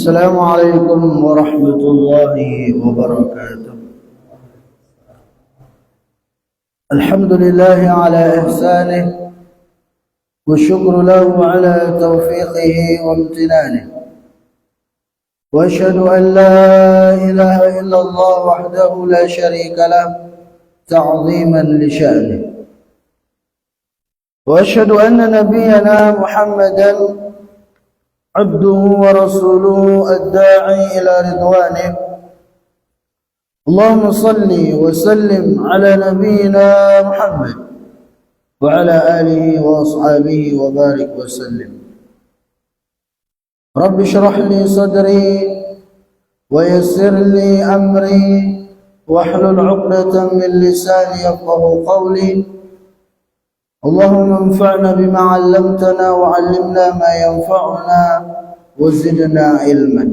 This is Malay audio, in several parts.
السلام عليكم ورحمة الله وبركاته. الحمد لله على إحسانه والشكر له على توفيقه وامتنانه، وأشهد أن لا إله إلا الله وحده لا شريك له تعظيما لشأنه، وأشهد أن نبينا محمدا عبده ورسوله الداعي إلى رضوانه. اللهم صل وسلم على نبينا محمد وعلى آله وأصحابه وبارك وسلم. رب اشرح لي صدري ويسر لي أمري واحلل عقدة من لساني يفقهوا قولي. اللهم انفعنا بما علمتنا وعلمنا ما ينفعنا وزدنا علما.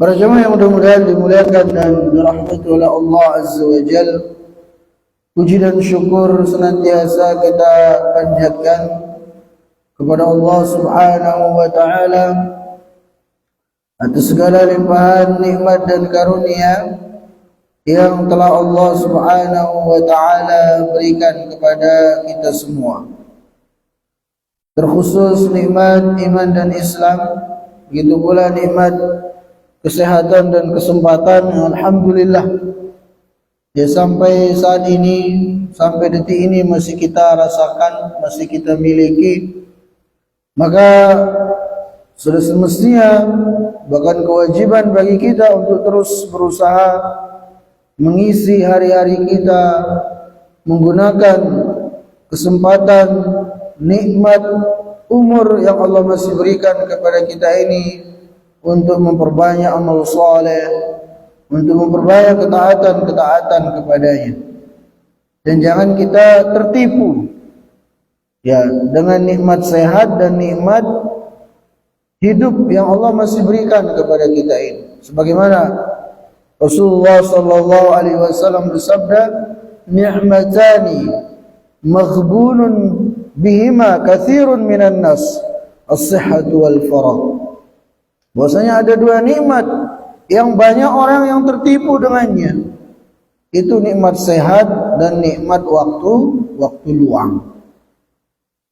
Para jemaah yang mudah-mudahan dimuliakan dan dirahmati oleh Allah Azza wa Jalla, puji dan syukur senantiasa kita panjatkan kepada Allah Subhanahu wa taala atas segala limpahan nikmat dan karunia yang telah Allah Subhanahu wa taala berikan kepada kita semua. Terkhusus nikmat iman dan Islam, begitu pula nikmat kesehatan dan kesempatan. Alhamdulillah, ya sampai saat ini, sampai detik ini masih kita rasakan, masih kita miliki. Maka sudah semestinya, bahkan kewajiban bagi kita untuk terus berusaha mengisi hari-hari kita menggunakan kesempatan nikmat umur yang Allah masih berikan kepada kita ini untuk memperbanyak amal saleh, untuk memperbanyak ketaatan kepadanya. Dan jangan kita tertipu ya dengan nikmat sehat dan nikmat hidup yang Allah masih berikan kepada kita ini. Sebagaimana Rasulullah sallallahu alaihi wasallam bersabda, "Ni'matani maghbunun bihima katsirun minan nas, as-sihhatu wal faragh." Bahwasanya ada dua nikmat yang banyak orang yang tertipu dengannya. Itu nikmat sehat dan nikmat waktu luang.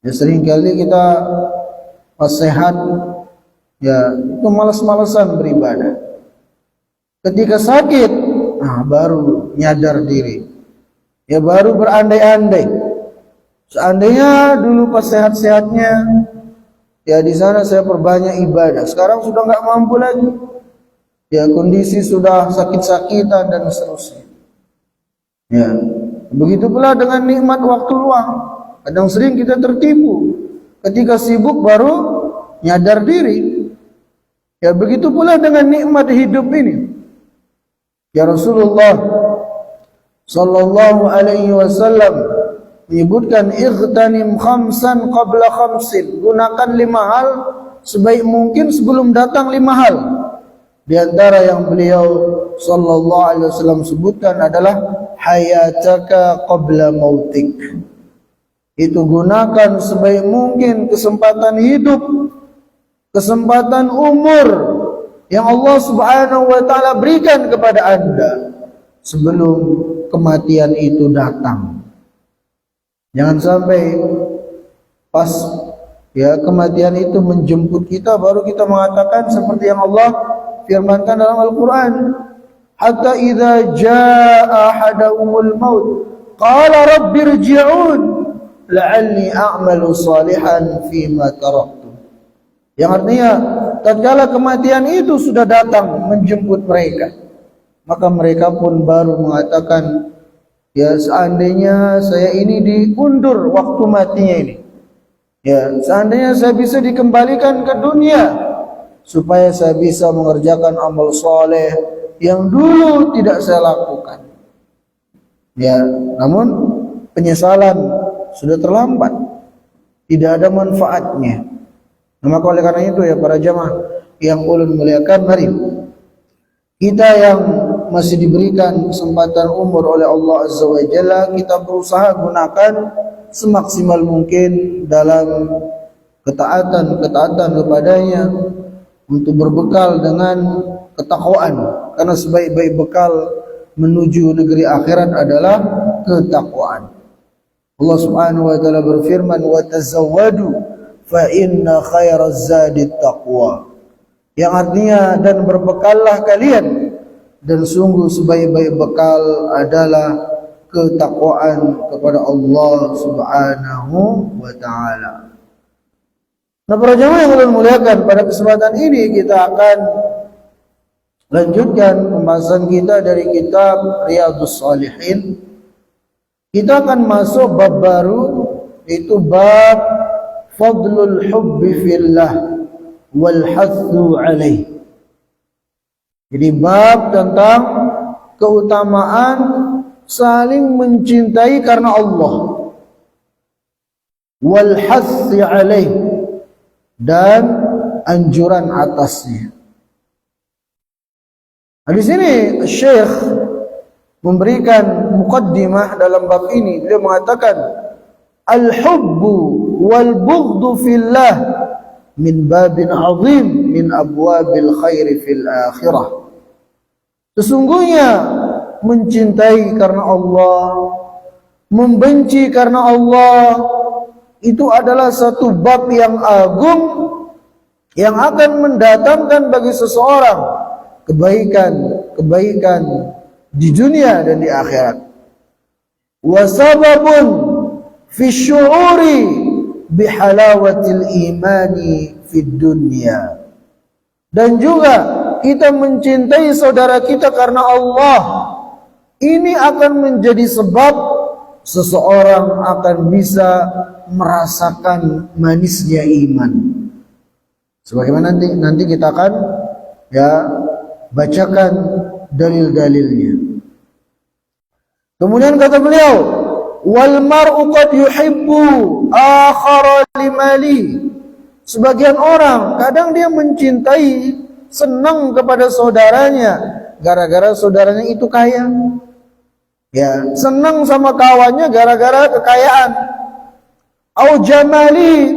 Ya seringkali kita pas sehat ya itu malas-malasan beribadah. Ketika sakit, baru nyadar diri. Ya baru berandai-andai. Seandainya dulu pas sehat-sehatnya, ya di sana saya perbanyak ibadah. Sekarang sudah enggak mampu lagi. Ya kondisi sudah sakit-sakitan dan seterusnya. Ya, begitu pula dengan nikmat waktu luang. Kadang sering kita tertipu. Ketika sibuk baru nyadar diri. Ya begitu pula dengan nikmat hidup ini. Ya Rasulullah sallallahu alaihi wasallam menyebutkan ightanim khamsan qabla khamsin. Gunakan 5 hal sebaik mungkin sebelum datang 5 hal. Di antara yang beliau sallallahu alaihi wasallam sebutkan adalah hayataka qabla mautik. Itu gunakan sebaik mungkin kesempatan hidup, kesempatan umur yang Allah Subhanahu wa taala berikan kepada Anda sebelum kematian itu datang. Jangan sampai pas ya kematian itu menjemput kita baru kita mengatakan seperti yang Allah firmankan dalam Al-Qur'an, hatta idza jaa ahadahumul maut qala rabbirji'un la'alli a'malu salihan fima taraktu. Yang artinya tatkala kematian itu sudah datang menjemput mereka, maka mereka pun baru mengatakan, ya seandainya saya ini diundur waktu matinya ini, ya seandainya saya bisa dikembalikan ke dunia supaya saya bisa mengerjakan amal soleh yang dulu tidak saya lakukan. Ya, namun penyesalan sudah terlambat, tidak ada manfaatnya. Maka oleh karena itu ya para jamaah yang ulun muliakan, mari kita yang masih diberikan kesempatan umur oleh Allah Azza wa Jalla, kita berusaha gunakan semaksimal mungkin dalam ketaatan kepadanya, untuk berbekal dengan ketakwaan, karena sebaik-baik bekal menuju negeri akhirat adalah ketakwaan. Allah Subhanahu wa taala berfirman, "Wa tazawwadu fa inna khairaz zadi taqwa." Yang artinya, dan berbekallah kalian, dan sungguh sebaik-baik bekal adalah ketakwaan kepada Allah Subhanahu wa taala. Nah, para jamaah yang Allah muliakan, pada kesempatan ini kita akan lanjutkan pembahasan kita dari kitab Riyadhus Shalihin. Kita akan masuk bab baru, yaitu bab Fadlul Hubbi Fillah wal Hathu Alaih. Jadi bab tentang keutamaan saling mencintai karena Allah, wal Hathi Alaih, dan anjuran atasnya. Nah, di sini Syekh memberikan muqaddimah dalam bab ini. Beliau mengatakan, al-hubbu wal bughdu fillah min babin azim min abwabil khairi fil akhirah. Sesungguhnya mencintai karena Allah, membenci karena Allah, itu adalah satu bab yang agung yang akan mendatangkan bagi seseorang kebaikan di dunia dan di akhirat. Wa sababun fi syu'uri bihalawatil imani fid dunya. Dan juga kita mencintai saudara kita karena Allah, ini akan menjadi sebab seseorang akan bisa merasakan manisnya iman. Sebagaimana nanti kita akan bacakan dalil-dalilnya. Kemudian kata beliau, wal mar'u qad yuhibbu akhara limali. Sebagian orang kadang dia mencintai, senang kepada saudaranya gara-gara saudaranya itu kaya. Ya, senang sama kawannya gara-gara kekayaan. Au jamali,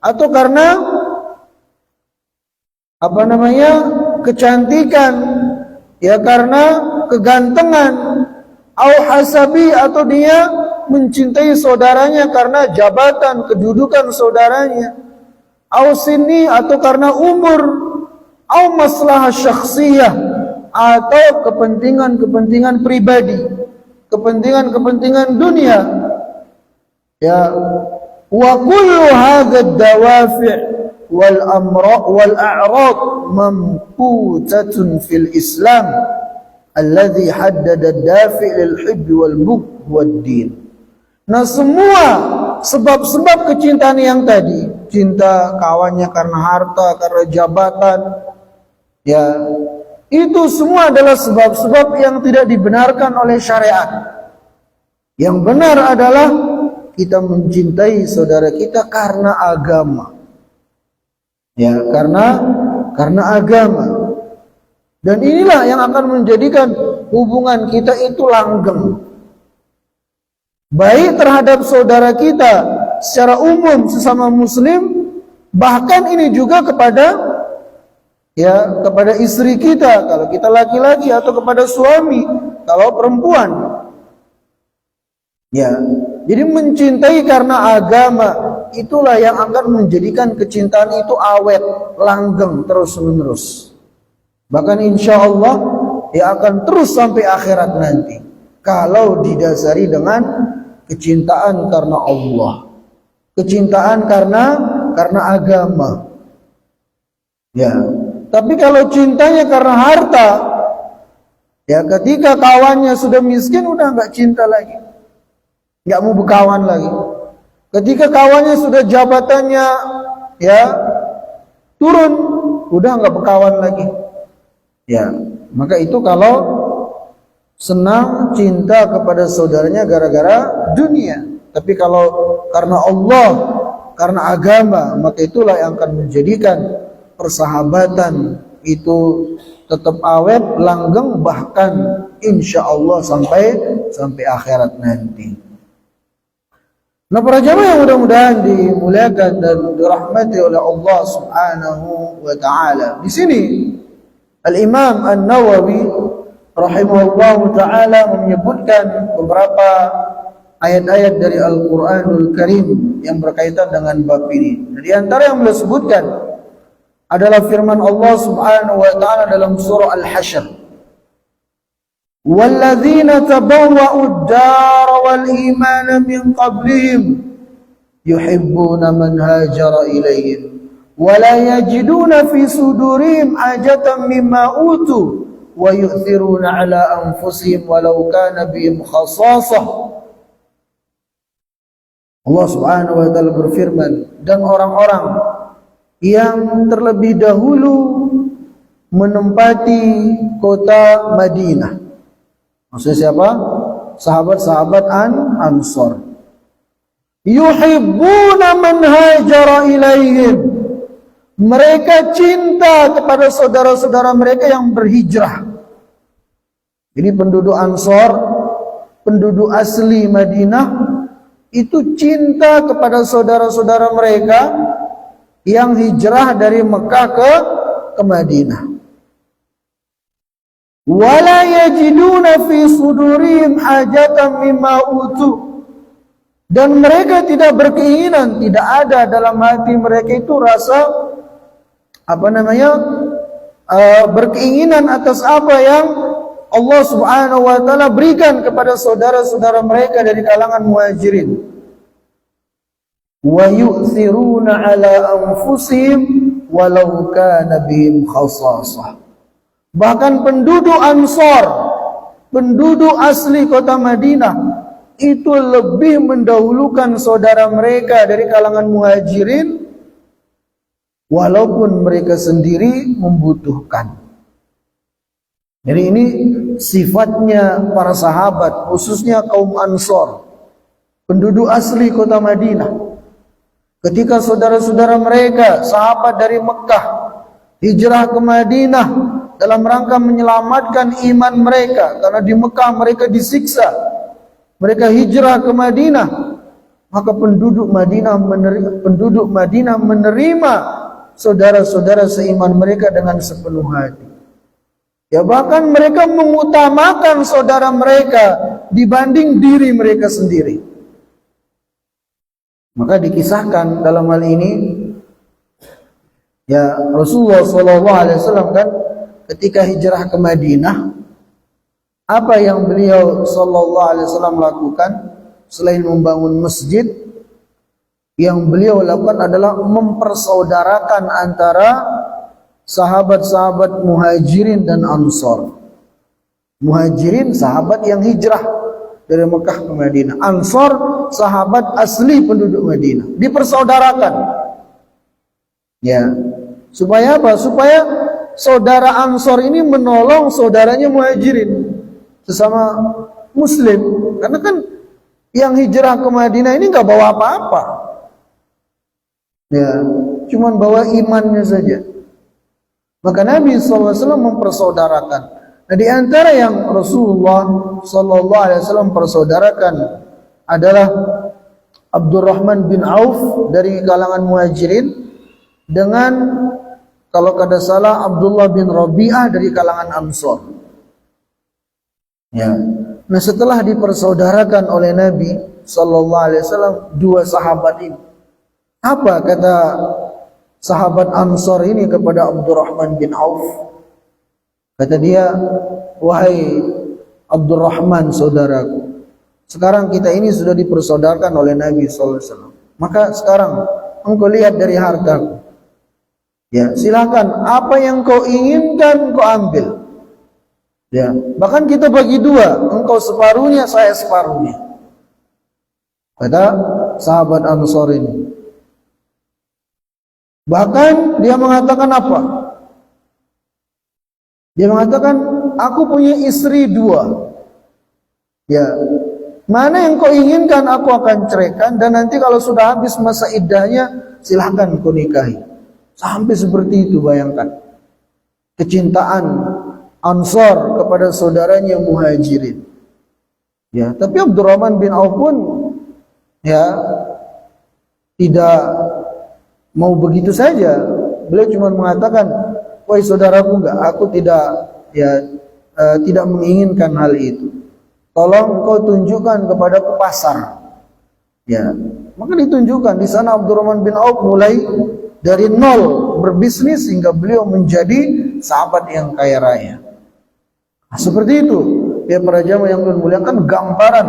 atau karena kecantikan, ya karena kegantengan. Au hasabi, atau dia mencintai saudaranya karena jabatan, kedudukan saudaranya. Au sinni, atau karena umur. Au maslahah syakhsiyah, atau kepentingan pribadi, kepentingan dunia. Ya, wa kullu hadha ad-dawafi' wal amra wal a'rad mamqutatun fil Islam alladhi haddada ad-dafi' lil hubbi wal bughd wad din. Nah, semua sebab-sebab kecintaan yang tadi, cinta kawannya karena harta, karena jabatan, ya, itu semua adalah sebab-sebab yang tidak dibenarkan oleh syariat. Yang benar adalah kita mencintai saudara kita karena agama. Ya, karena agama. Dan inilah yang akan menjadikan hubungan kita itu langgeng. Baik terhadap saudara kita secara umum sesama muslim, bahkan ini juga kepada istri kita kalau kita laki-laki, atau kepada suami kalau perempuan. Ya, jadi mencintai karena agama itulah yang akan menjadikan kecintaan itu awet, langgeng terus-menerus. Bahkan insya Allah akan terus sampai akhirat nanti kalau didasari dengan kecintaan karena Allah, kecintaan karena agama. Ya, tapi kalau cintanya karena harta, ya ketika kawannya sudah miskin udah nggak cinta lagi, nggak mau berkawan lagi. Ketika kawannya sudah jabatannya turun, udah nggak berkawan lagi. Ya, maka itu kalau senang cinta kepada saudaranya gara-gara dunia. Tapi kalau karena Allah, karena agama, maka itulah yang akan menjadikan persahabatan itu tetap awet, langgeng, bahkan insya Allah sampai akhirat nanti. Nah, para jamaah yang mudah-mudahan dimuliakan dan dirahmati oleh Allah Subhanahu wa taala. Di sini Al-Imam An-Nawawi rahimahullahu taala menyebutkan beberapa ayat-ayat dari Al-Qur'anul Karim yang berkaitan dengan bab ini. Di antara yang beliau sebutkan adalah firman Allah Subhanahu wa taala dalam surah Al-Hasyr. وَالَّذِينَ تَبَوَّأُوا الدَّارَ وَالْإِيمَانَ مِنْ قَبْلِهِمْ يُحِبُّونَ مَنْ هَاجَرَ إِلَيْهِمْ وَلَا يَجِدُونَ فِي صُدُورِهِمْ حَاجَةً مِّمَّا أُوتُوا وَيُؤْثِرُونَ عَلَى أَنفُسِهِمْ وَلَوْ كَانَ بِهِمْ خَصَاصَةٌ. Allah Subhanahu wa taala berfirman, dan orang-orang yang terlebih dahulu menempati kota Madinah. Maksudnya siapa? Sahabat-sahabat Ansor. Yuhibbuna man hajara ilaihim. Mereka cinta kepada saudara-saudara mereka yang berhijrah. Jadi penduduk Ansor, penduduk asli Madinah itu cinta kepada saudara-saudara mereka yang hijrah dari Mekah ke Madinah. Wala yajiduna fi sudurihim hajatan mimma utu. Dan mereka tidak berkeinginan, tidak ada dalam hati mereka itu rasa berkeinginan atas apa yang Allah Subhanahu wa taala berikan kepada saudara-saudara mereka dari kalangan muhajirin. Wa yu'thiruna ala anfusihim walau kana bihim khasasah. Bahkan penduduk Ansor, penduduk asli kota Madinah itu lebih mendahulukan saudara mereka dari kalangan muhajirin walaupun mereka sendiri membutuhkan. Jadi ini sifatnya para sahabat, khususnya kaum Ansor, penduduk asli kota Madinah. Ketika saudara-saudara mereka, sahabat dari Mekah, hijrah ke Madinah dalam rangka menyelamatkan iman mereka, karena di Mekah mereka disiksa, mereka hijrah ke Madinah, maka penduduk Madinah menerima saudara-saudara seiman mereka dengan sepenuh hati. Ya, bahkan mereka mengutamakan saudara mereka dibanding diri mereka sendiri. Maka dikisahkan dalam hal ini, ya, Rasulullah SAW kan ketika hijrah ke Madinah, apa yang beliau SAW lakukan selain membangun masjid? Yang beliau lakukan adalah mempersaudarakan antara sahabat-sahabat muhajirin dan Ansor. Muhajirin sahabat yang hijrah dari Mekah ke Madinah, Ansor sahabat asli penduduk Madinah, dipersaudarakan. Ya, supaya apa? Supaya saudara Ansor ini menolong saudaranya muhajirin, sesama muslim. Karena kan yang hijrah ke Madinah ini nggak bawa apa-apa, ya, cuman bawa imannya saja. Maka Nabi SAW mempersaudarakan. Nah, di antara yang Rasulullah SAW persaudarakan adalah Abdurrahman bin Auf dari kalangan muhajirin dengan, kalau kada salah, Abdullah bin Rabi'ah dari kalangan Ansor. Ya. Nah, setelah dipersaudarakan oleh Nabi SAW dua sahabat ini, apa kata sahabat Ansor ini kepada Abdurrahman bin Auf? Kata dia, wahai Abdurrahman saudaraku, sekarang kita ini sudah dipersaudarakan oleh Nabi SAW. Maka sekarang engkau lihat dari hartaku. Ya, silakan, apa yang kau inginkan kau ambil. Ya, bahkan kita bagi dua, engkau separuhnya, saya separuhnya. Kata sahabat Ansor ini. Bahkan dia mengatakan apa? Dia mengatakan, aku punya istri dua. Ya, mana yang kau inginkan aku akan ceraikan, dan nanti kalau sudah habis masa iddahnya silahkan kau nikahi. Sampai seperti itu, bayangkan kecintaan Ansor kepada saudaranya muhajirin. Ya, tapi Abdurrahman bin Auf pun ya tidak mau begitu saja. Beliau cuma mengatakan, wahai saudaraku, aku tidak menginginkan hal itu. Tolong engkau tunjukkan kepadaku pasar. Ya, maka ditunjukkan di sana Abdurrahman bin Auf mulai dari nol berbisnis hingga beliau menjadi sahabat yang kaya raya. Nah, seperti itu. Ya, para jamaah yang dimuliakan, gambaran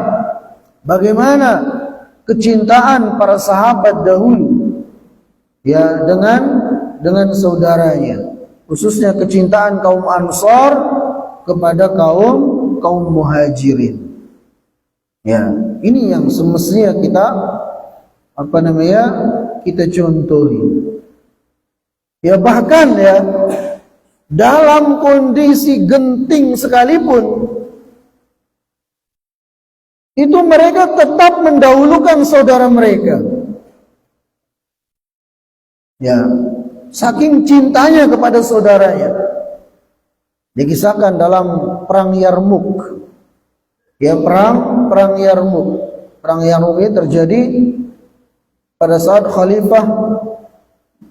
bagaimana kecintaan para sahabat dahulu ya dengan saudaranya, khususnya kecintaan kaum Ansar kepada kaum Muhajirin. Ya, ini yang semestinya kita contohi. Ya, bahkan ya dalam kondisi genting sekalipun itu mereka tetap mendahulukan saudara mereka. Ya, saking cintanya kepada saudaranya. Dikisahkan dalam perang Yarmuk. Ya, perang Yarmuk. Perang Yarmuk ini terjadi pada saat khalifah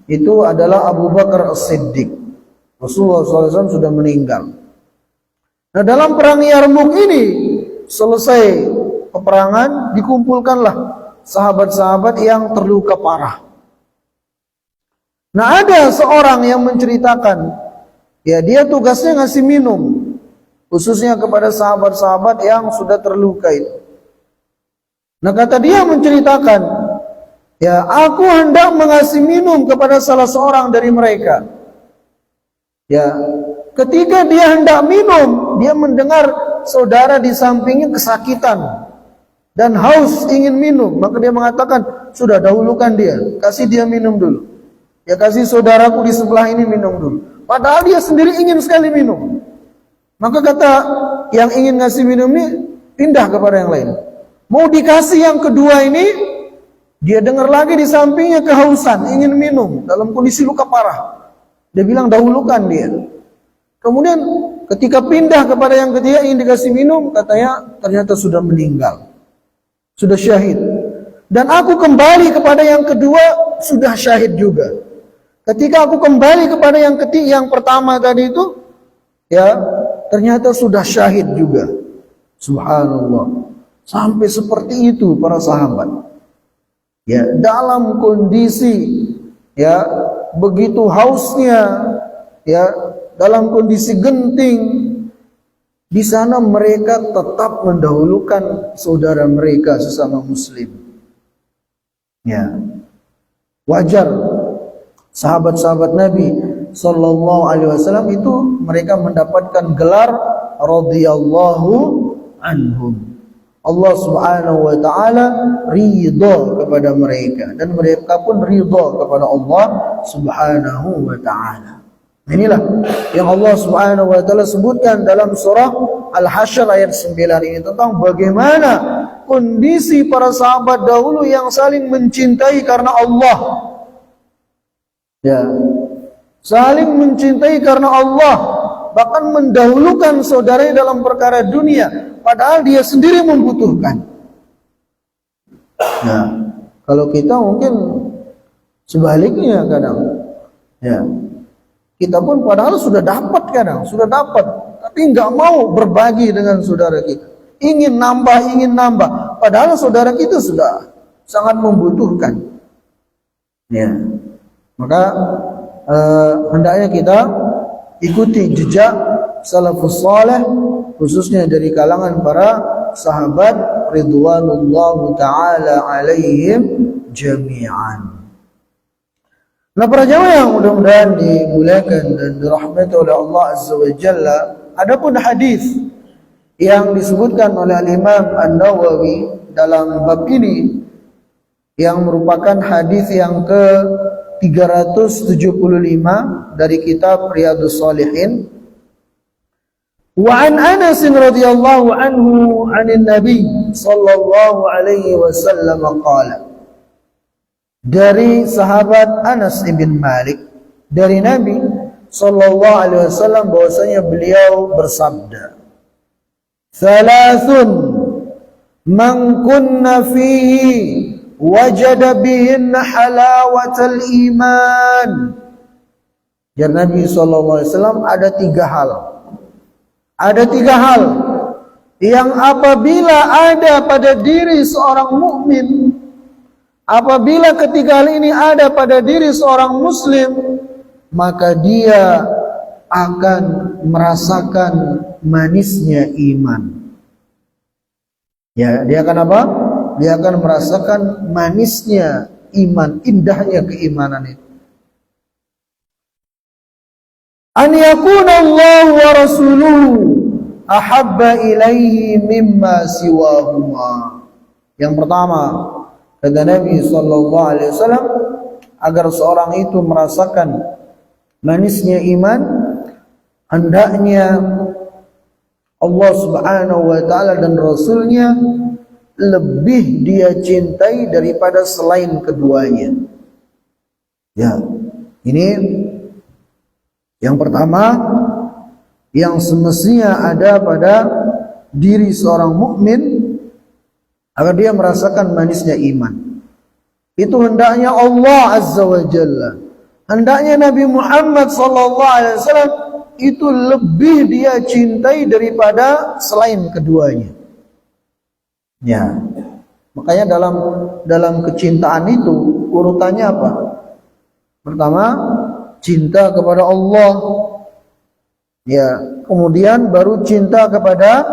itu adalah Abu Bakar As-Siddiq. Rasulullah SAW sudah meninggal. Nah, dalam perang Yarmuk ini selesai peperangan, dikumpulkanlah sahabat-sahabat yang terluka parah. Nah, ada seorang yang menceritakan, ya dia tugasnya ngasih minum, khususnya kepada sahabat-sahabat yang sudah terluka itu. Nah, kata dia menceritakan, ya aku hendak mengasih minum kepada salah seorang dari mereka. Ya, ketika dia hendak minum, dia mendengar saudara di sampingnya kesakitan dan haus ingin minum, maka dia mengatakan, sudah dahulukan dia, kasih dia minum dulu. Ya, kasih saudaraku di sebelah ini minum dulu. Padahal dia sendiri ingin sekali minum. Maka kata yang ingin ngasih minum ini pindah kepada yang lain. Mau dikasih yang kedua ini, dia dengar lagi di sampingnya kehausan, ingin minum dalam kondisi luka parah. Dia bilang dahulukan dia. Kemudian ketika pindah kepada yang ketiga ingin dikasih minum, katanya ternyata sudah meninggal. Sudah syahid. Dan aku kembali kepada yang kedua, sudah syahid juga. Ketika aku kembali kepada yang pertama tadi itu, ya ternyata sudah syahid juga. Subhanallah. Sampai seperti itu para sahabat. Ya, dalam kondisi ya begitu hausnya, ya dalam kondisi genting, di sana mereka tetap mendahulukan saudara mereka sesama muslim. Ya, wajar sahabat-sahabat Nabi Sallallahu Alaihi Wasallam itu mereka mendapatkan gelar radhiyallahu anhum. Allah Subhanahu Wa Taala ridha kepada mereka dan mereka pun ridha kepada Allah Subhanahu Wa Taala. Inilah yang Allah Subhanahu Wa Taala sebutkan dalam surah Al-Hasyr ayat 9 ini tentang bagaimana kondisi para sahabat dahulu yang saling mencintai karena Allah. Ya, saling mencintai karena Allah, bahkan mendahulukan saudaranya dalam perkara dunia, padahal dia sendiri membutuhkan. Nah, kalau kita mungkin sebaliknya kadang, ya, kita pun padahal sudah dapat tapi nggak mau berbagi dengan saudara kita. Ingin nambah, padahal saudara kita sudah sangat membutuhkan. Ya, maka hendaknya kita ikuti jejak salafus saleh, khususnya dari kalangan para sahabat ridwanullahu ta'ala alaihim jami'an. Nah, para jamaah yang mudah-mudahan dimuliakan dan dirahmati oleh Allah Azza wa Jalla, adapun hadis yang disebutkan oleh Al-Imam An-Nawawi dalam bab ini yang merupakan hadis yang ke-375 dari kitab Riyadhus Shalihin. Wa an Anas radhiyallahu anhu 'anil Nabi sallallahu alaihi wasallam qala, dari sahabat Anas ibn Malik dari Nabi sallallahu alaihi wasallam bahwasanya beliau bersabda, "Thalathun man kunna fihi wajada bihinna halawatal iman. Dan Nabi SAW ada 3 hal. Ada 3 hal yang apabila ada pada diri seorang mukmin, apabila ketiga hal ini ada pada diri seorang muslim, maka dia akan merasakan manisnya iman. Ya, dia akan apa? Dia akan merasakan manisnya iman, indahnya keimanan itu. An yakuna Allah wa rasuluhu ahabba ilaihi mimma siwahuma. Yang pertama, kata Nabi SAW, agar seorang itu merasakan manisnya iman, hendaknya Allah Subhanahu wa ta'ala dan Rasulnya lebih dia cintai daripada selain keduanya. Ya, ini yang pertama yang semestinya ada pada diri seorang mukmin agar dia merasakan manisnya iman. Itu hendaknya Allah Azza wa Jalla, hendaknya Nabi Muhammad SAW itu lebih dia cintai daripada selain keduanya. Ya, makanya dalam kecintaan itu urutannya apa? Pertama, cinta kepada Allah. Ya, kemudian baru cinta kepada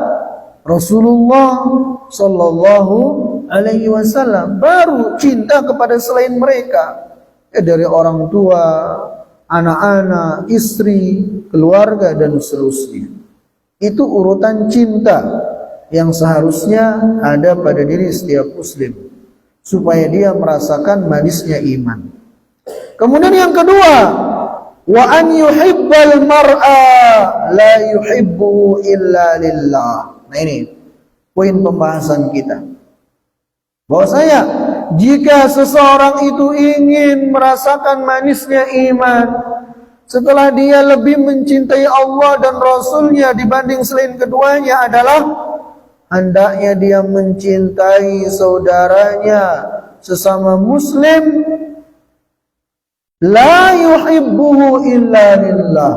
Rasulullah sallallahu alaihi wasallam, baru cinta kepada selain mereka. Ya, dari orang tua, anak-anak, istri, keluarga dan seterusnya. Itu urutan cinta yang seharusnya ada pada diri setiap muslim supaya dia merasakan manisnya iman. Kemudian yang kedua, wa an yuhibbal mar'a la yuhibbu illa lillah. Nah, ini poin pembahasan kita. Bahwasanya jika seseorang itu ingin merasakan manisnya iman, setelah dia lebih mencintai Allah dan Rasulnya dibanding selain keduanya, adalah hendaknya dia mencintai saudaranya sesama muslim, la yuhibbuhu illa lillah,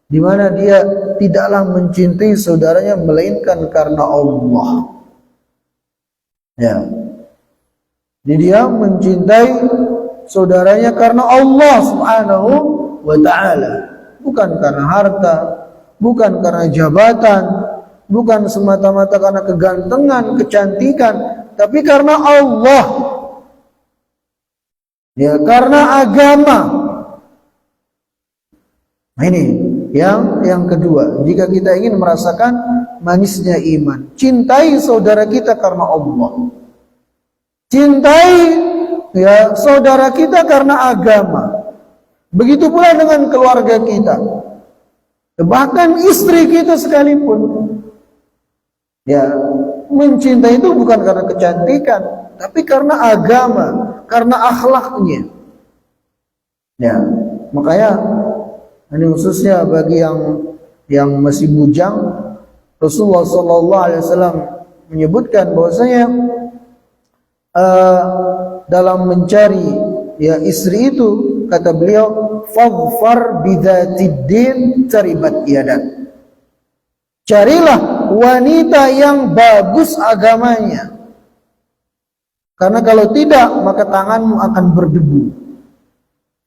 di mana dia tidaklah mencintai saudaranya melainkan karena Allah. Ya, jadi dia mencintai saudaranya karena Allah Subhanahu wa ta'ala, bukan karena harta, bukan karena jabatan, bukan semata-mata karena kegantengan, kecantikan, tapi karena Allah. Ya, karena agama. Nah, ini yang kedua, jika kita ingin merasakan manisnya iman, cintai saudara kita karena Allah. Cintai ya saudara kita karena agama. Begitu pula dengan keluarga kita. Bahkan istri kita sekalipun. Ya, mencintai itu bukan karena kecantikan, tapi karena agama, karena akhlaknya. Ya, makanya ini khususnya bagi yang masih bujang, Rasulullah SAW menyebutkan bahwasanya dalam mencari ya istri itu, kata beliau, fadfar bidzatiddin taribat yadak. Carilah wanita yang bagus agamanya, karena kalau tidak maka tanganmu akan berdebu.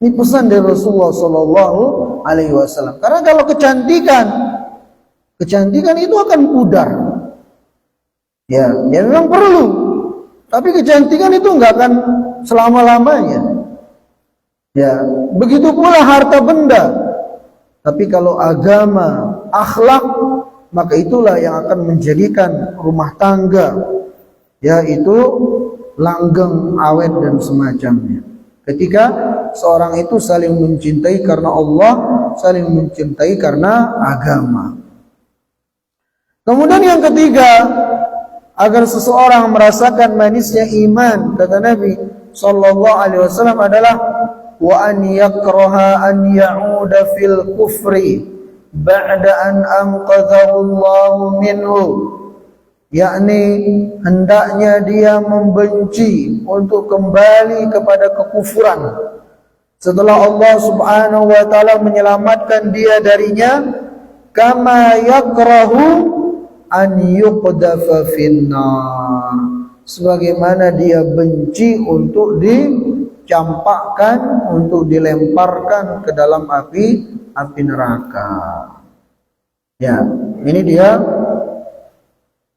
Ini pesan dari Rasulullah SAW. Karena kalau kecantikan itu akan pudar. Ya memang perlu, tapi kecantikan itu enggak akan selama-lamanya. Ya, begitu pula harta benda. Tapi kalau agama, akhlak, maka itulah yang akan menjadikan rumah tangga yaitu langgeng, awet dan semacamnya. Ketika seorang itu saling mencintai karena Allah, saling mencintai karena agama. Kemudian yang ketiga, agar seseorang merasakan manisnya iman, kata Nabi SAW adalah wa an yakraha an ya'uda fil kufri ba'da an anqadhahu Allah minhu. yakni hendaknya dia membenci untuk kembali kepada kekufuran setelah Allah Subhanahu wa taala menyelamatkan dia darinya, kama yakrahu an yuqdafa finnar, sebagaimana dia benci untuk dicampakkan, untuk dilemparkan ke dalam api neraka. Ya, ini dia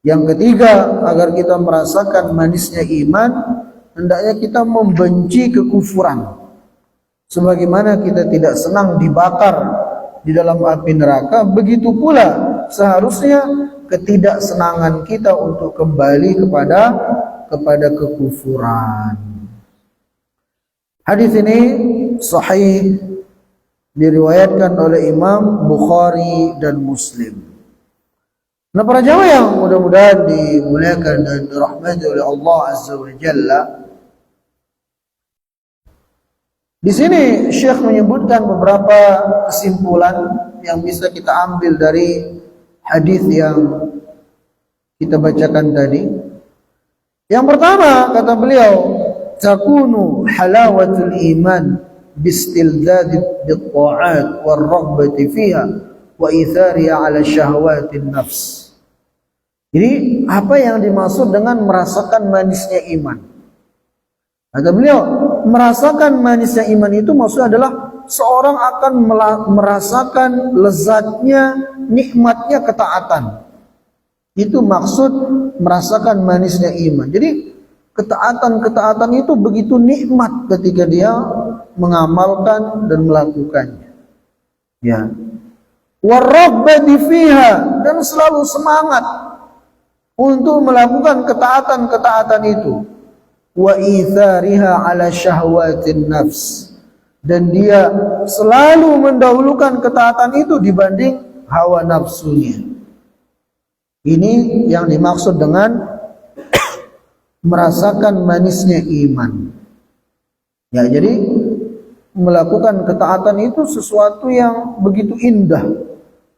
yang ketiga. Agar kita merasakan manisnya iman, hendaknya kita membenci kekufuran. Sebagaimana kita tidak senang dibakar di dalam api neraka, begitu pula seharusnya ketidaksenangan kita untuk kembali kepada kekufuran. Hadis ini sahih, diriwayatkan oleh Imam Bukhari dan Muslim. Nah, para jamaah yang mudah-mudahan dimuliakan dan dirahmati oleh Allah Azza wa Jalla, di sini Syekh menyebutkan beberapa kesimpulan yang bisa kita ambil dari hadis yang kita bacakan tadi. Yang pertama, kata beliau, takunu halawatul iman bistilzad bit-ta'at war-raghbati fiha wa ithariha 'ala syahwatin nafs. Jadi, apa yang dimaksud dengan merasakan manisnya iman? Kata beliau, merasakan manisnya iman itu maksudnya adalah seorang akan merasakan lezatnya, nikmatnya ketaatan. Itu maksud merasakan manisnya iman. Jadi ketaatan itu begitu nikmat ketika dia mengamalkan dan melakukannya. Ya. Waraghbati fiha, dan selalu semangat untuk melakukan ketaatan itu. Wa ithariha 'ala syahwatin nafs, dan dia selalu mendahulukan ketaatan itu dibanding hawa nafsunya. Ini yang dimaksud dengan merasakan manisnya iman. Ya, jadi melakukan ketaatan itu sesuatu yang begitu indah,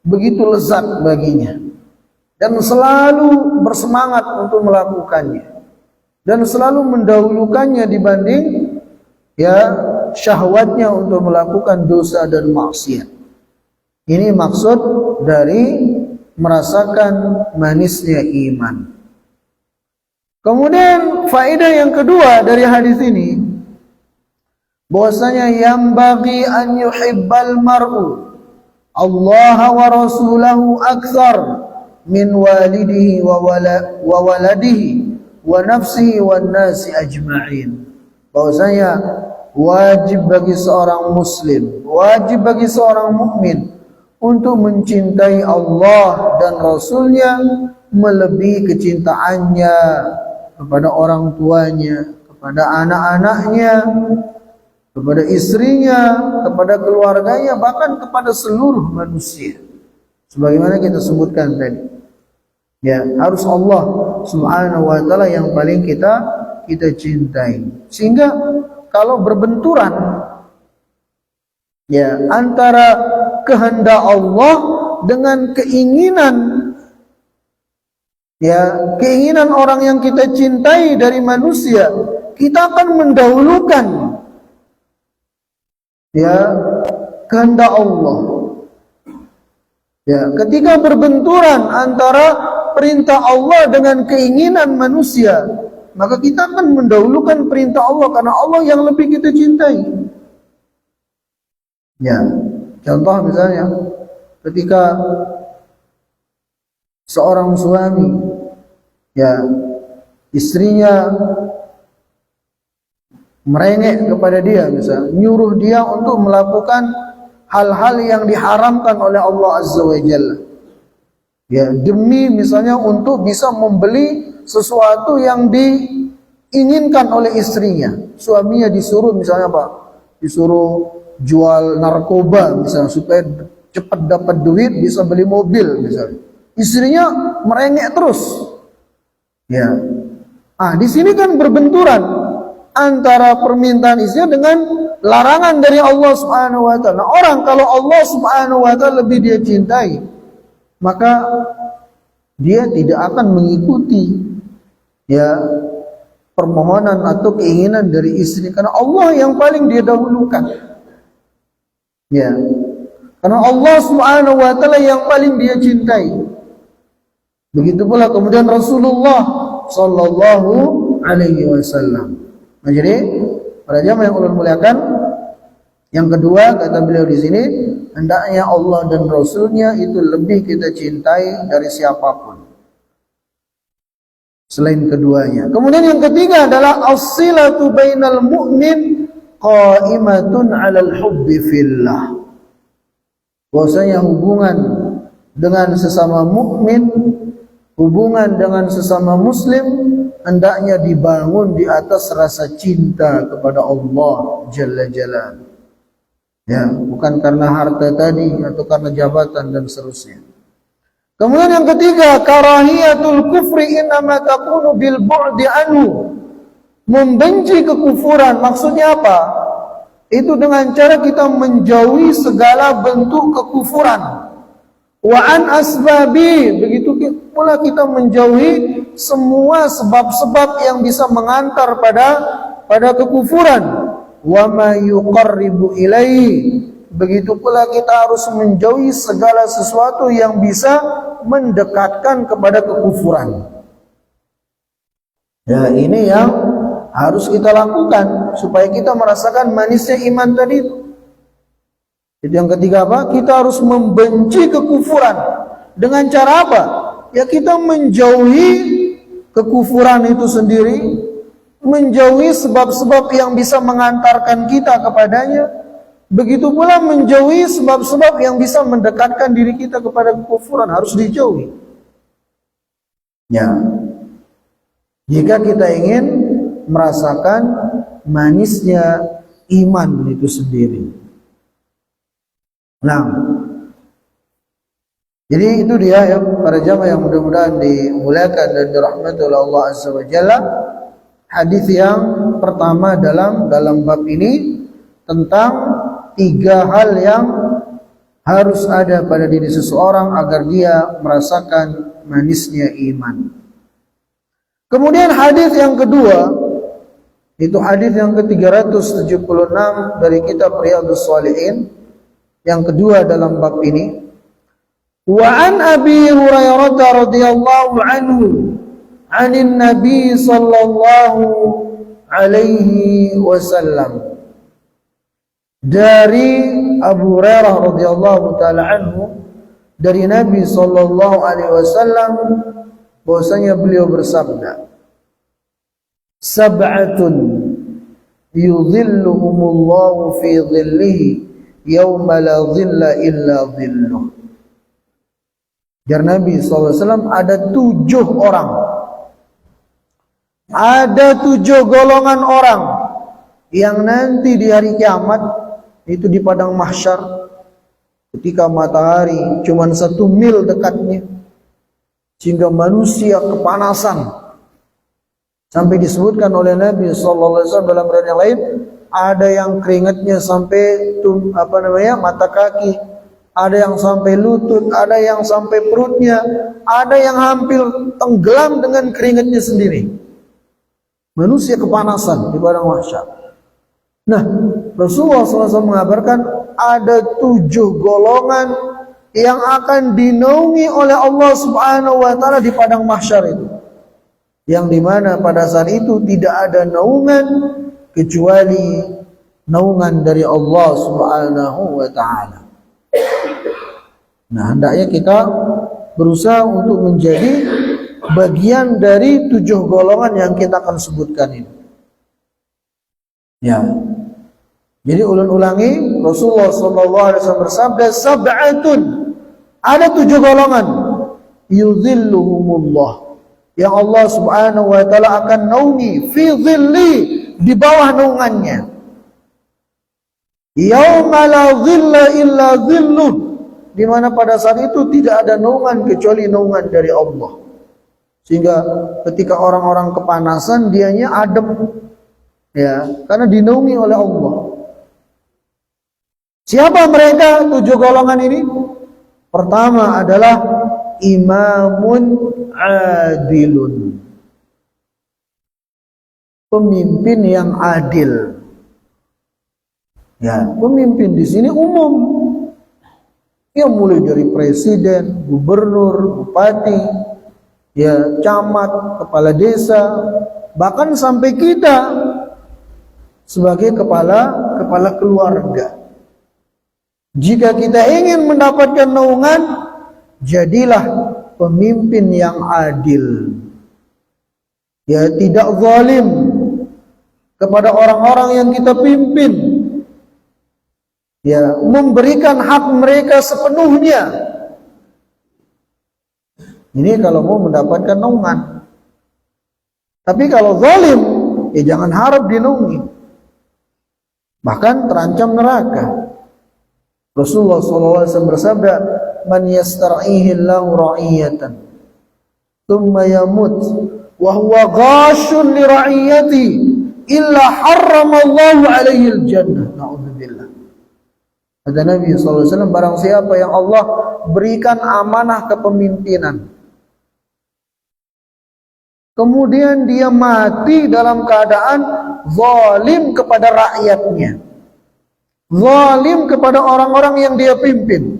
begitu lezat baginya, dan selalu bersemangat untuk melakukannya, dan selalu mendahulukannya dibanding syahwatnya untuk melakukan dosa dan maksiat. Ini maksud dari merasakan manisnya iman. Kemudian faedah yang kedua dari hadis ini, bahwasanya yang bagi an yuhibbal mar'u Allah wa rasulahu akthar min walidihi wa waladihi wa nafsihi wan nasi ajma'in. Bahwasanya wajib bagi seorang muslim, wajib bagi seorang mukmin untuk mencintai Allah dan Rasulnya melebihi kecintaannya kepada orang tuanya, kepada anak-anaknya, kepada istrinya, kepada keluarganya, bahkan kepada seluruh manusia. Sebagaimana kita sebutkan tadi. Ya, harus Allah Subhanahu wa taala yang paling kita cintai. Sehingga kalau berbenturan antara kehendak Allah dengan keinginan orang yang kita cintai dari manusia, kita akan mendahulukan kehendak Allah. Ketika berbenturan antara perintah Allah dengan keinginan manusia, maka kita akan mendahulukan perintah Allah karena Allah yang lebih kita cintai. Contoh misalnya, ketika seorang suami, istrinya merengek kepada dia, misalnya nyuruh dia untuk melakukan hal-hal yang diharamkan oleh Allah Azza wa Jalla, demi misalnya untuk bisa membeli sesuatu yang diinginkan oleh istrinya. Suaminya disuruh misalnya disuruh jual narkoba misalnya supaya cepat dapat duit bisa beli mobil misalnya. Istrinya merengek terus. Di sini kan berbenturan antara permintaan istrinya dengan larangan dari Allah Subhanahu wa taala. Orang kalau Allah Subhanahu wa taala lebih dia cintai, maka dia tidak akan mengikuti ya permohonan atau keinginan dari istri, karena Allah yang paling dia dahulukan. Ya. Karena Allah Subhanahu wa taala yang paling dia cintai. Begitu pula kemudian Rasulullah sallallahu alaihi wasallam. Nah, jadi para jamaah yang ulun muliakan, yang kedua kata beliau di sini, hendaknya Allah dan Rasulnya itu lebih kita cintai dari siapapun selain keduanya. Kemudian yang ketiga adalah as-silatu bainal mu'min qa'imatun 'alal hubbi fillah. Bahwasanya hubungan dengan sesama mukmin, hubungan dengan sesama muslim hendaknya dibangun di atas rasa cinta kepada Allah Jalla Jalaluhu. Ya, bukan karena harta tadi atau karena jabatan dan seterusnya. Kemudian yang ketiga, karahiyatul kufri innama takunu bil bu'di anhu. Membenci kekufuran maksudnya apa? Itu dengan cara kita menjauhi segala bentuk kekufuran. Wa an asbabi, begitu pula kita menjauhi semua sebab-sebab yang bisa mengantar pada kekufuran. Wa ma yuqarribu ilaihi, begitu pula kita harus menjauhi segala sesuatu yang bisa mendekatkan kepada kekufuran. Ya, ini yang harus kita lakukan supaya kita merasakan manisnya iman tadi itu. Itu yang ketiga apa? Kita harus membenci kekufuran. Dengan cara apa? Ya kita menjauhi kekufuran itu sendiri, menjauhi sebab-sebab yang bisa mengantarkan kita kepadanya. Begitu pula menjauhi sebab-sebab yang bisa mendekatkan diri kita kepada kekufuran, harus dijauhi. Ya. Jika kita ingin merasakan manisnya iman itu sendiri. Nah, jadi itu dia ya para jamaah yang mudah-mudahan dimuliakan dan dirahmati oleh Allah Azza wa Jalla. Hadis yang pertama dalam bab ini tentang 3 hal yang harus ada pada diri seseorang agar dia merasakan manisnya iman. Kemudian hadis yang kedua, itu hadis yang ke-376 dari kitab Riyadhus Shalihin, yang kedua dalam bab ini. Wa an Abi Hurairah radhiyallahu anhu 'anil Nabi sallallahu alaihi wasallam. Dari Abu Hurairah radhiyallahu taala anhu, dari Nabi sallallahu alaihi wasallam, bahwasanya beliau bersabda, sab'atun yudhilluhumullahu fi dhillihi yauma la dhilla illa dhilluh. Dari Nabi SAW ada 7 orang, ada 7 golongan orang yang nanti di hari kiamat itu di padang mahsyar, ketika matahari cuma 1 mil dekatnya, sehingga manusia kepanasan, sampai disebutkan oleh Nabi SAW dalam riwayat yang lain, ada yang keringatnya sampai mata kaki, ada yang sampai lutut, ada yang sampai perutnya, ada yang hampir tenggelam dengan keringatnya sendiri. Manusia kepanasan di padang mahsyar. Nah, Rasulullah SAW mengabarkan ada 7 golongan yang akan dinaungi oleh Allah Subhanahu wa taala di padang mahsyar itu. Yang dimana pada saat itu tidak ada naungan kecuali naungan dari Allah Subhanahu wa taala. Nah, hendaknya kita berusaha untuk menjadi bagian dari 7 golongan yang kita akan sebutkan ini. Ya. Jadi ulang-ulangi, Rasulullah SAW bersabda, sab'atun, ada 7 golongan, yudhilluhumullah, yang Allah Subhanahu wa taala akan naungi fi dhilli, di bawah naungannya, yauma la dhilla illa dhilluh, di mana pada saat itu tidak ada naungan kecuali naungan dari Allah. Sehingga ketika orang-orang kepanasan, dianya adem, ya, karena dinaungi oleh Allah. Siapa mereka 7 golongan ini? Pertama adalah imamun adilun. Pemimpin yang adil. Ya, pemimpin di sini umum. Ya, mulai dari presiden, gubernur, bupati, ya, camat, kepala desa, bahkan sampai kita sebagai kepala keluarga. Jika kita ingin mendapatkan naungan, jadilah pemimpin yang adil. Ya, tidak zalim kepada orang-orang yang kita pimpin. Ya, memberikan hak mereka sepenuhnya. Ini kalau mau mendapatkan naungan. Tapi kalau zalim, ya jangan harap dinaungi. Bahkan terancam neraka. Rasulullah SAW bersabda, "Man yastar'ihi Allahu ra'iyatan, thumma yamut, wa huwa ghashun li ra'iyati, illa harramallahu alaihi al-jannah." Na'udzubillah. Kata Nabi SAW, barang siapa yang Allah berikan amanah kepemimpinan, kemudian dia mati dalam keadaan zalim kepada rakyatnya, zalim kepada orang-orang yang dia pimpin,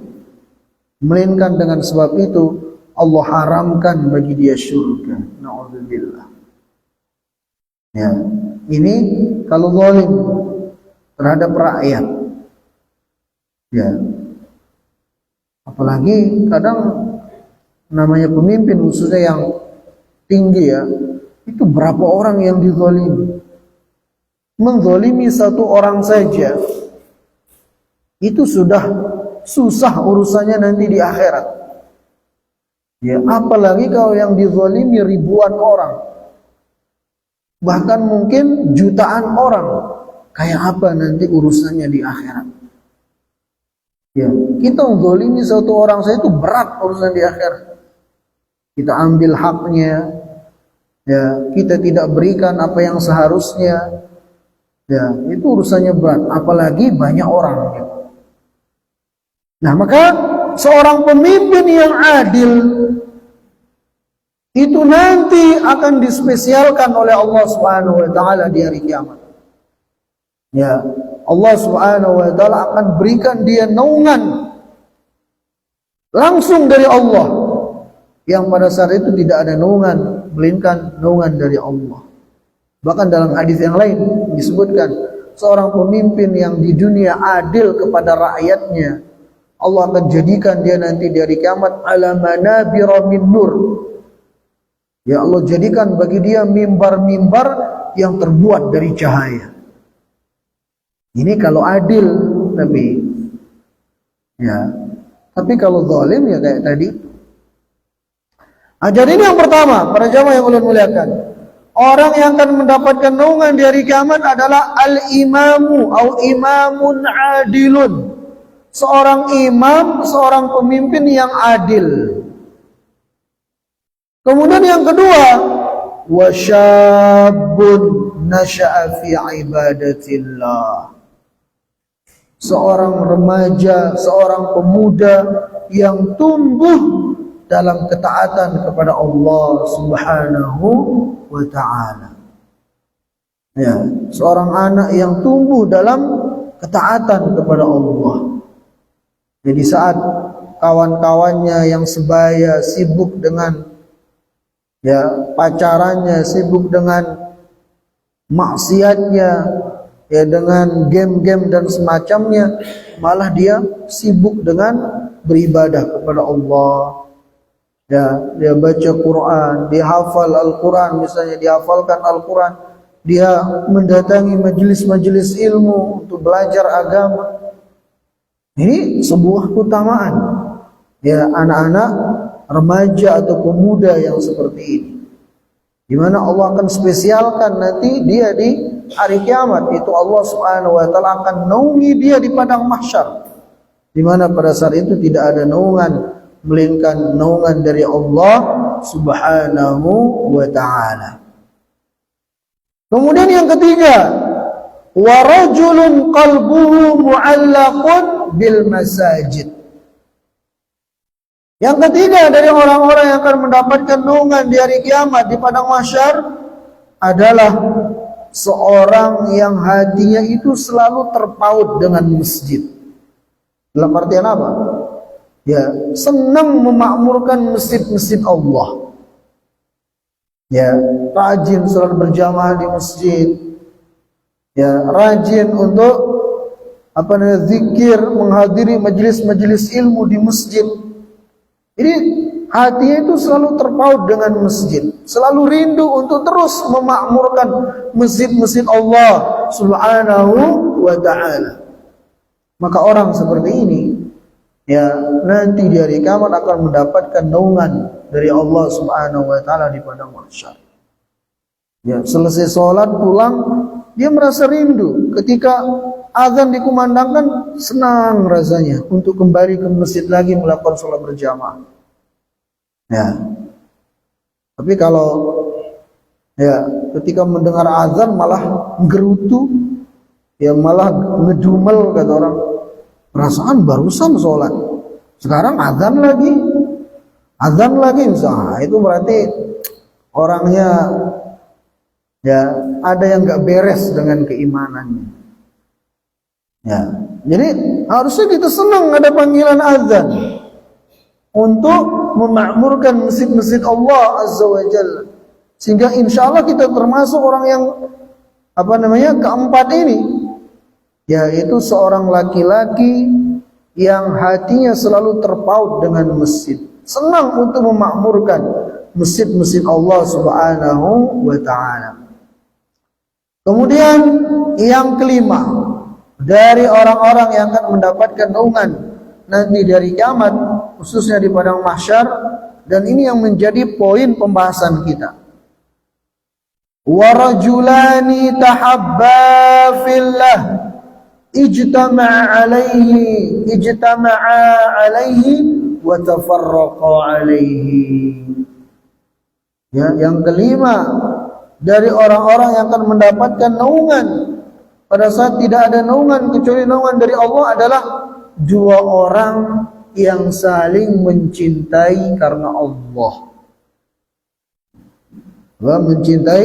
melainkan dengan sebab itu Allah haramkan bagi dia syurga. Na'udzubillah. Ya, ini kalau zalim terhadap rakyat. Ya, apalagi kadang namanya pemimpin khususnya yang tinggi ya, itu berapa orang yang dizalimi. Menzalimi satu orang saja itu sudah susah urusannya nanti di akhirat. Ya, apalagi kalau yang dizalimi ribuan orang, bahkan mungkin jutaan orang, kayak apa nanti urusannya di akhirat. Ya, kita menzalimi satu orang saja itu berat urusan di akhirat. Kita ambil haknya, ya, kita tidak berikan apa yang seharusnya, ya, itu urusannya berat. Apalagi banyak orang. Ya. Nah, maka seorang pemimpin yang adil itu nanti akan dispesialkan oleh Allah Subhanahu wa taala di hari kiamat. Ya, Allah Subhanahu wa taala akan berikan dia naungan langsung dari Allah, yang pada saat itu tidak ada naungan melainkan naungan dari Allah. Bahkan dalam hadis yang lain disebutkan, seorang pemimpin yang di dunia adil kepada rakyatnya, Allah akan jadikan dia nanti di hari kiamat ala manabira min nur. Ya, Allah jadikan bagi dia mimbar-mimbar yang terbuat dari cahaya. Ini kalau adil, tapi kalau zalim ya kayak tadi. Jadi ini yang pertama, para jamaah yang ulun muliakan. Orang yang akan mendapatkan naungan di hari kiamat adalah al-imamu atau imamun adilun. Seorang imam, seorang pemimpin yang adil. Kemudian yang kedua, wasyabun nasha'a fi ibadatillah. Seorang remaja, seorang pemuda yang tumbuh dalam ketaatan kepada Allah Subhanahu wa ta'ala. Ya, seorang anak yang tumbuh dalam ketaatan kepada Allah. Jadi saat kawan-kawannya yang sebaya sibuk dengan pacarannya, sibuk dengan maksiatnya, ya dengan game-game dan semacamnya, malah dia sibuk dengan beribadah kepada Allah. Ya, dia baca Quran, dia hafal Al-Quran, misalnya dihafalkan Al-Quran, dia mendatangi majelis-majelis ilmu untuk belajar agama. Ini sebuah keutamaan. Ya, anak-anak remaja atau pemuda yang seperti ini, di mana Allah akan spesialkan nanti dia di hari kiamat. Itu Allah Subhanahu wa taala akan naungi dia di padang mahsyar, di mana pada saat itu tidak ada naungan melainkan naungan dari Allah Subhanahu wa taala. Kemudian yang ketiga, wa rajulun qalbuhu mu'allaqun bil masajid. Yang ketiga dari orang-orang yang akan mendapatkan naungan di hari kiamat di padang mahsyar adalah seorang yang hatinya itu selalu terpaut dengan masjid. Dalam artian apa? Ya, senang memakmurkan masjid-masjid Allah. Ya, rajin salat berjamaah di masjid. Ya, rajin untuk zikir, menghadiri majelis-majelis ilmu di masjid. Jadi hatinya itu selalu terpaut dengan masjid, selalu rindu untuk terus memakmurkan masjid-masjid Allah Subhanahu wa ta'ala. Maka orang seperti ini ya nanti di hari kiamat akan mendapatkan naungan dari Allah Subhanahu wa ta'ala di padang mahsyar. Ya, selesai sholat pulang dia merasa rindu, ketika azan dikumandangkan senang rasanya untuk kembali ke masjid lagi melakukan sholat berjamaah. Ya. Tapi kalau ya ketika mendengar azan malah gerutu, ya malah ngedumel kata orang. Perasaan barusan sholat, sekarang azan lagi misalnya, itu berarti orangnya ya ada yang nggak beres dengan keimanannya. Ya, jadi harusnya kita senang ada panggilan azan untuk memakmurkan masjid-masjid Allah Azza wa Jalla, sehingga insya Allah kita termasuk orang yang keempat ini, yaitu seorang laki-laki yang hatinya selalu terpaut dengan masjid, senang untuk memakmurkan masjid-masjid Allah Subhanahu wa ta'ala. Kemudian yang kelima dari orang-orang yang akan mendapatkan naungan nanti dari kiamat, khususnya di padang mahsyar, dan ini yang menjadi poin pembahasan kita. Wa rajulani tahabba fillah ijtama'a alaihi wa tafarraqa alaihi. Ya, yang kelima dari orang-orang yang akan mendapatkan naungan pada saat tidak ada naungan kecuali naungan dari Allah adalah dua orang yang saling mencintai karena Allah.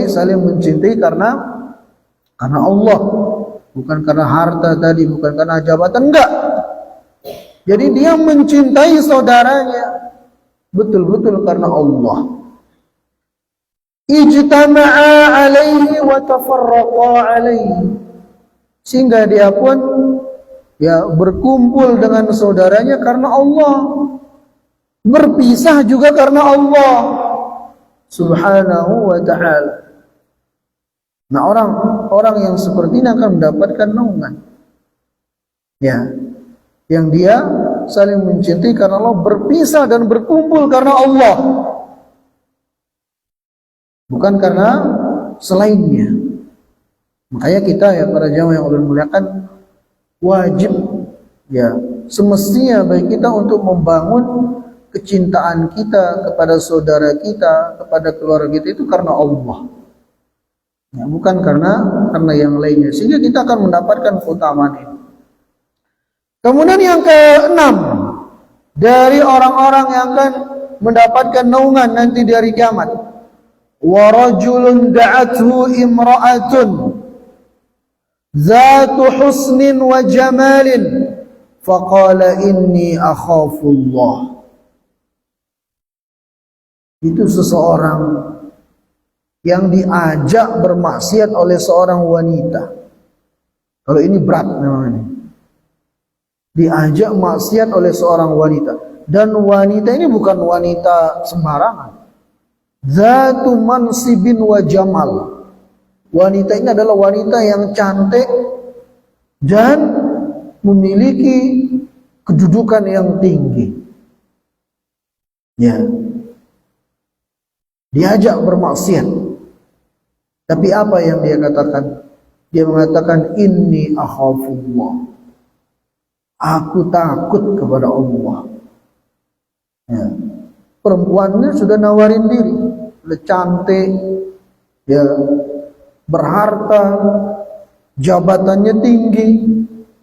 Saling mencintai karena Allah, bukan karena harta tadi, bukan karena jabatan, enggak. Jadi dia mencintai saudaranya betul-betul karena Allah. Ijtama'a alaihi wa tafarraqa alaihi, sehingga dia pun ya berkumpul dengan saudaranya karena Allah, berpisah juga karena Allah Subhanahu wa ta'ala. Nah, orang yang seperti ini akan mendapatkan naungan. Ya, yang dia saling mencintai karena Allah, berpisah dan berkumpul karena Allah, bukan karena selainnya. Makanya kita ya para jamaah yang Allah muliakan, wajib ya semestinya bagi kita untuk membangun kecintaan kita kepada saudara kita, kepada keluarga kita itu karena Allah, ya, bukan karena yang lainnya, sehingga kita akan mendapatkan keutamaan ini. Kemudian yang keenam dari orang-orang yang akan mendapatkan naungan nanti di hari kiamat, wa rajulun da'athu imra'atun zatu husnin wa jamalin faqala inni akhafullah. Itu seseorang yang diajak bermaksiat oleh seorang wanita. Kalau ini berat namanya, diajak maksiat oleh seorang wanita, dan wanita ini bukan wanita sembarangan. Zatu mansibin wa jamal. Wanita ini adalah wanita yang cantik dan memiliki kedudukan yang tinggi. Ya. Diajak bermaksiat. Tapi apa yang dia katakan? Dia mengatakan inni akhafullah. Aku takut kepada Allah. Ya. Perempuannya sudah nawarin diri, sudah cantik, ya, berharta, jabatannya tinggi,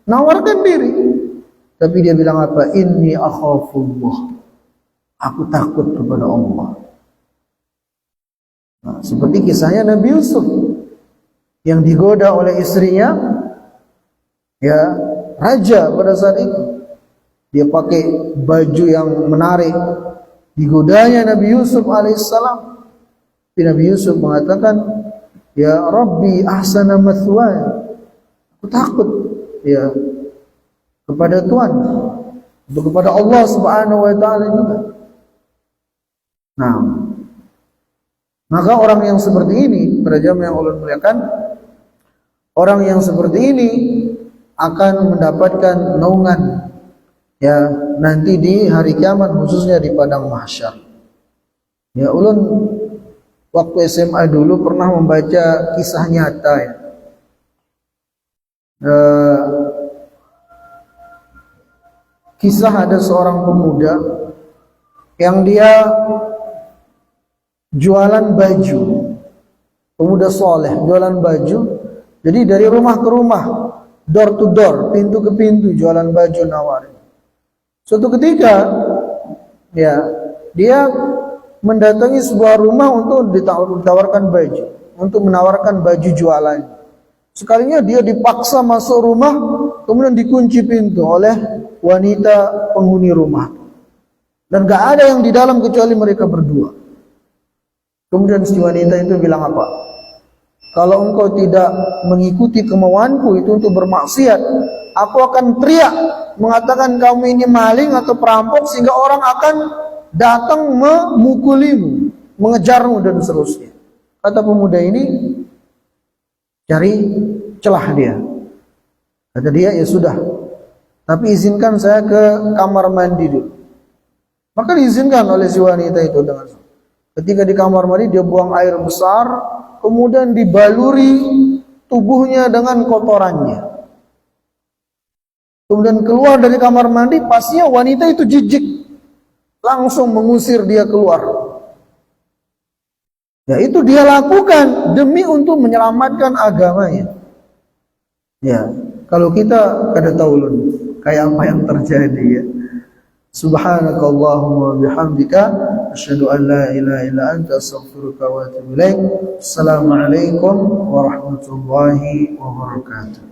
nawarkan diri. Tapi dia bilang apa? Inni akhafullah. Aku takut kepada Allah. Nah, seperti kisahnya Nabi Yusuf yang digoda oleh istrinya, ya, raja pada saat itu. Dia pakai baju yang menarik, digodanya Nabi Yusuf alaihissalam. Tapi Nabi Yusuf mengatakan, ya Rabbi ahsana mathwaya. Aku takut, ya, kepada Tuhan, untuk kepada Allah Subhanahu wa taala juga. Nah, maka orang yang seperti ini, para jamaah yang Allah muliakan, orang yang seperti ini akan mendapatkan naungan, ya, nanti di hari kiamat, khususnya di padang mahsyar. Ya, ulun waktu SMA dulu pernah membaca kisah nyata, ya. Kisah ada seorang pemuda yang dia jualan baju, pemuda soleh, jualan baju. Jadi dari rumah ke rumah, door to door, pintu ke pintu, jualan baju nawarin. Suatu ketika, ya, dia mendatangi sebuah rumah untuk ditawarkan baju, untuk menawarkan baju jualan. Sekalinya dia dipaksa masuk rumah, kemudian dikunci pintu oleh wanita penghuni rumah. Dan gak ada yang di dalam kecuali mereka berdua. Kemudian si wanita itu bilang apa? Kalau engkau tidak mengikuti kemauanku itu untuk bermaksiat, aku akan teriak mengatakan kamu ini maling atau perampok, sehingga orang akan datang memukulimu, mengejarmu dan seterusnya. Kata pemuda ini, cari celah dia. Kata dia, ya sudah, tapi izinkan saya ke kamar mandi dulu. Maka diizinkan oleh si wanita itu. Dengan ketika di kamar mandi, dia buang air besar, kemudian dibaluri tubuhnya dengan kotorannya. Kemudian keluar dari kamar mandi, pastinya wanita itu jijik, langsung mengusir dia keluar. Ya, itu dia lakukan demi untuk menyelamatkan agamanya. Ya, kalau kita kada tahu kayak apa yang terjadi, ya. Subhanakallahumma bihamdika asyhadu an la ilaha illa anta astaghfiruka wa atubu ilaik. Assalamualaikum warahmatullahi wabarakatuh.